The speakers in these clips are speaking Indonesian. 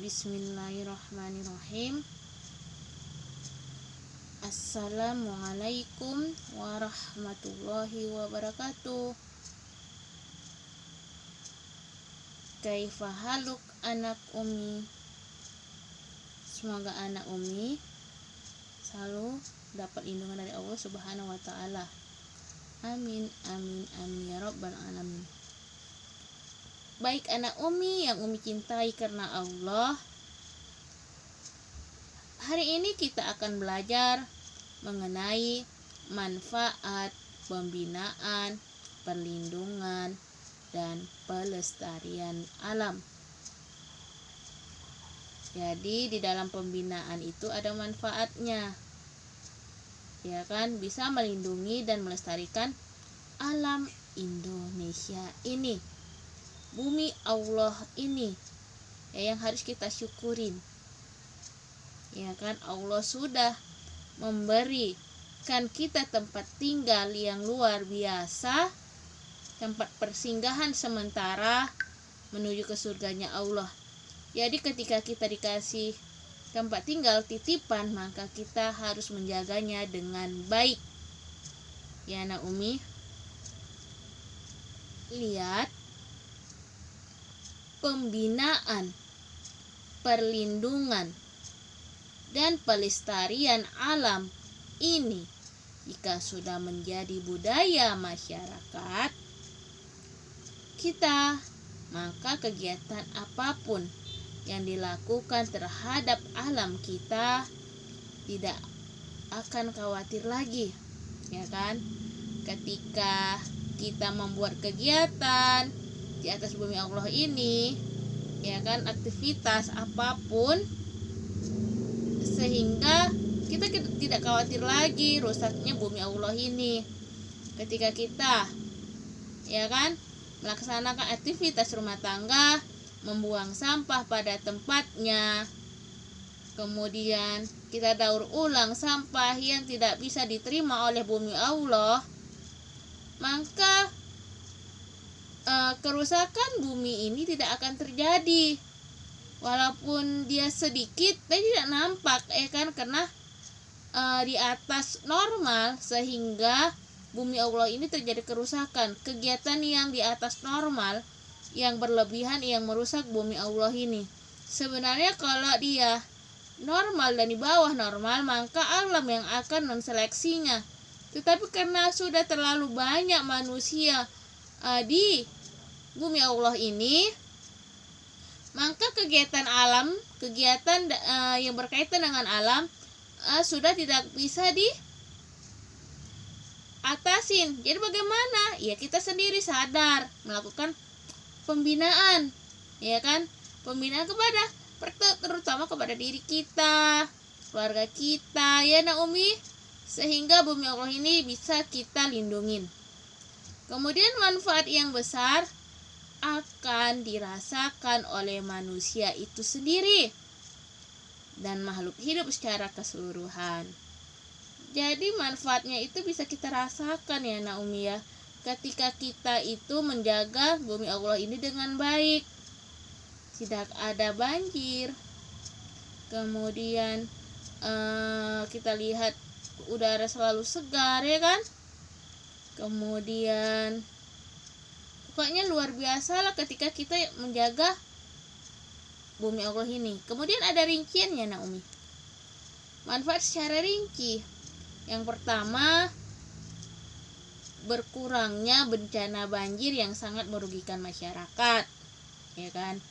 Bismillahirrahmanirrahim. Assalamualaikum warahmatullahi wabarakatuh. Kaifa haluk anak Umi? Semoga anak Umi selalu dapat lindungan dari Allah Subhanahu wa taala. Amin amin amin ya rabbal alamin. Baik anak Umi yang Umi cintai karena Allah, hari ini kita akan belajar mengenai manfaat pembinaan, perlindungan, dan pelestarian alam. Jadi di dalam pembinaan itu ada manfaatnya, ya kan, bisa melindungi dan melestarikan alam Indonesia ini, bumi Allah ini, ya, yang harus kita syukurin, ya kan. Allah sudah memberikan kita tempat tinggal yang luar biasa, tempat persinggahan sementara menuju ke surganya Allah. Jadi ketika kita dikasih tempat tinggal titipan, maka kita harus menjaganya dengan baik, ya anak Umi. Lihat, pembinaan, perlindungan, dan pelestarian alam ini jika sudah menjadi budaya masyarakat kita, maka kegiatan apapun yang dilakukan terhadap alam kita tidak akan khawatir lagi, ya kan. Ketika kita membuat kegiatan di atas bumi Allah ini, ya kan, aktivitas apapun, sehingga kita tidak khawatir lagi rusaknya bumi Allah ini. Ketika kita, ya kan, melaksanakan aktivitas rumah tangga, membuang sampah pada tempatnya, kemudian kita daur ulang sampah yang tidak bisa diterima oleh bumi Allah, maka kerusakan bumi ini tidak akan terjadi. Walaupun dia sedikit, tapi tidak nampak, ya kan, karena di atas normal, sehingga bumi Allah ini terjadi kerusakan. Kegiatan yang di atas normal, yang berlebihan, yang merusak bumi Allah ini. Sebenarnya kalau dia normal dan di bawah normal, maka alam yang akan menseleksinya. Tetapi karena sudah terlalu banyak manusia di bumi Allah ini, maka kegiatan alam, kegiatan yang berkaitan dengan alam sudah tidak bisa diatasin. Jadi bagaimana? Ya kita sendiri sadar melakukan pembinaan, ya kan, pembinaan kepada terutama kepada diri kita, keluarga kita, ya nak Umi, sehingga bumi Allah ini bisa kita lindungin. Kemudian manfaat yang besar akan dirasakan oleh manusia itu sendiri dan makhluk hidup secara keseluruhan. Jadi manfaatnya itu bisa kita rasakan, ya nak Umi, ya, ketika kita itu menjaga bumi Allah ini dengan baik. Tidak ada banjir, kemudian kita lihat udara selalu segar, ya kan, kemudian pokoknya luar biasa lah ketika kita menjaga bumi Allah ini. Kemudian ada rinciannya, nak Umi, manfaat secara rinci. Yang pertama, berkurangnya bencana banjir yang sangat merugikan masyarakat, ya kan,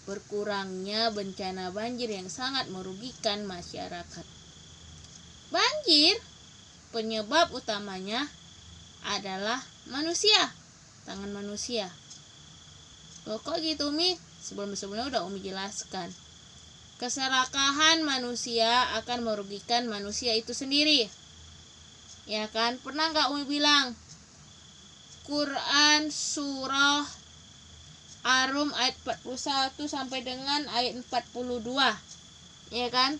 berkurangnya bencana banjir yang sangat merugikan masyarakat. Banjir penyebab utamanya adalah manusia, tangan manusia. Kok gitu Umi? Sebelumnya udah Umi jelaskan. Keserakahan manusia akan merugikan manusia itu sendiri, ya kan. Pernah gak Umi bilang Quran surah Ar-Rum ayat 41 sampai dengan ayat 42, ya kan.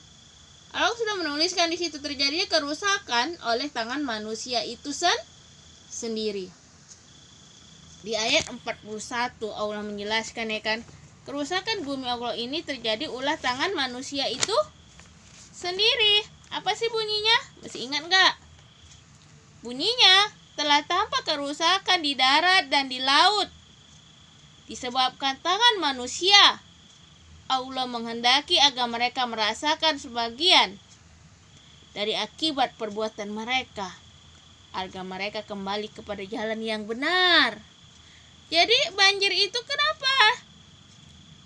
Allah sudah menuliskan di situ terjadinya kerusakan oleh tangan manusia itu sendiri. Di ayat 41 Allah menjelaskan, ya kan, kerusakan bumi Allah ini terjadi ulah tangan manusia itu sendiri. Apa sih bunyinya? Masih ingat nggak? Bunyinya, telah tampak kerusakan di darat dan di laut disebabkan tangan manusia. Allah menghendaki agar mereka merasakan sebagian dari akibat perbuatan mereka, agar mereka kembali kepada jalan yang benar. Jadi banjir itu kenapa?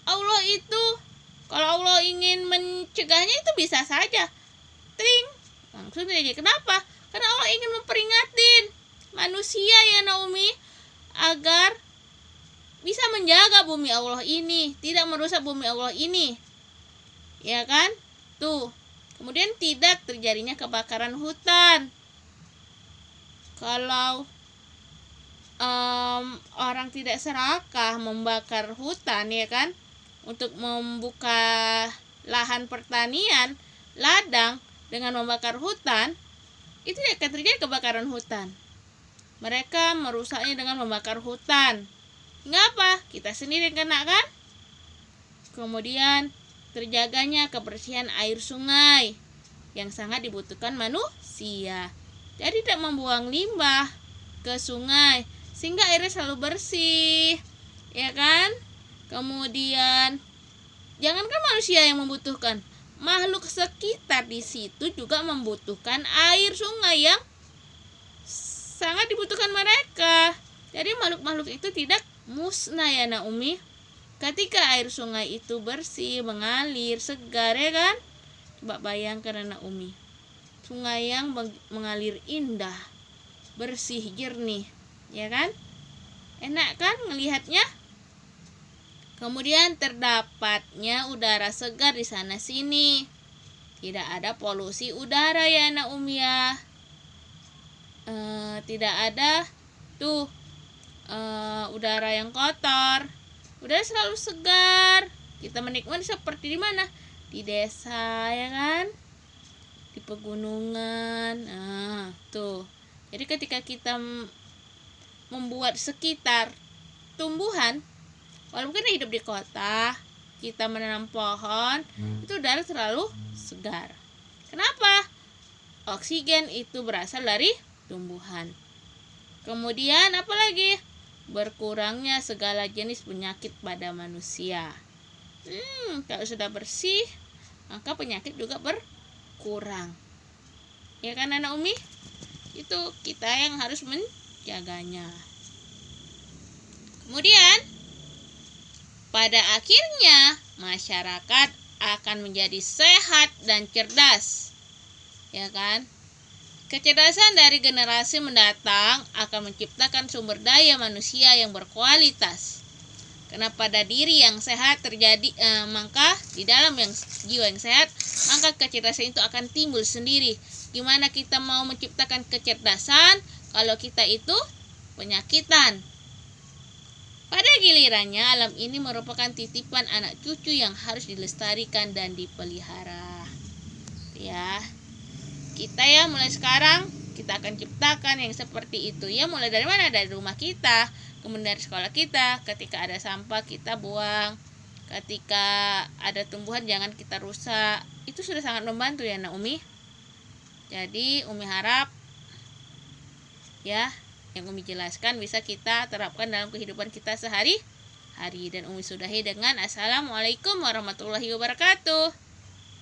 Allah itu, kalau Allah ingin mencegahnya itu bisa saja, tring, langsung saja. Kenapa? Karena Allah ingin memperingatin manusia ya Naomi, agar bisa menjaga bumi Allah ini, tidak merusak bumi Allah ini, ya kan? Tuh, kemudian tidak terjadinya kebakaran hutan. Kalau orang tidak serakah membakar hutan, ya kan, untuk membuka lahan pertanian, ladang dengan membakar hutan, itu akan terjadi kebakaran hutan. Mereka merusaknya dengan membakar hutan. Ngapa? Kita sendiri kena kan? Kemudian terjaganya kebersihan air sungai yang sangat dibutuhkan manusia. Jadi tidak membuang limbah ke sungai sehingga airnya selalu bersih, ya kan? Kemudian jangankan manusia yang membutuhkan, makhluk sekitar di situ juga membutuhkan air sungai yang sangat dibutuhkan mereka. Jadi makhluk-makhluk itu tidak musnah ya Naomi. Ketika air sungai itu bersih, mengalir, segar, ya kan? Coba bayangkan Naomi, sungai yang mengalir indah, bersih, jernih, ya kan? Enak kan melihatnya? Kemudian terdapatnya udara segar di sana sini. Tidak ada polusi udara ya Naomi ya. Tidak ada tuh udara yang kotor. Udara selalu segar. Kita menikmati seperti di mana? Di desa, ya kan? Di pegunungan. Nah, tuh. Jadi ketika kita membuat sekitar tumbuhan, walaupun kita hidup di kota, kita menanam pohon, itu udara selalu segar. Kenapa? Oksigen itu berasal dari tumbuhan. Kemudian apa lagi? Berkurangnya segala jenis penyakit pada manusia. Kalau sudah bersih, maka penyakit juga berkurang. Ya kan Anak Umi? Itu kita yang harus menjaganya. Kemudian pada akhirnya masyarakat akan menjadi sehat dan cerdas. Ya kan? Kecerdasan dari generasi mendatang akan menciptakan sumber daya manusia yang berkualitas. Karena pada diri yang sehat terjadi, maka di dalam jiwa yang sehat, maka kecerdasan itu akan timbul sendiri. Gimana kita mau menciptakan kecerdasan kalau kita itu penyakitan? Pada gilirannya, alam ini merupakan titipan anak cucu yang harus dilestarikan dan dipelihara. Ya. Kita ya mulai sekarang kita akan ciptakan yang seperti itu. Ya mulai dari mana? Dari rumah kita, kemudian dari sekolah kita. Ketika ada sampah kita buang. Ketika ada tumbuhan jangan kita rusak. Itu sudah sangat membantu ya Nak Umi. Jadi Umi harap ya yang Umi jelaskan bisa kita terapkan dalam kehidupan kita sehari-hari. Dan Umi sudahi dengan Assalamualaikum warahmatullahi wabarakatuh.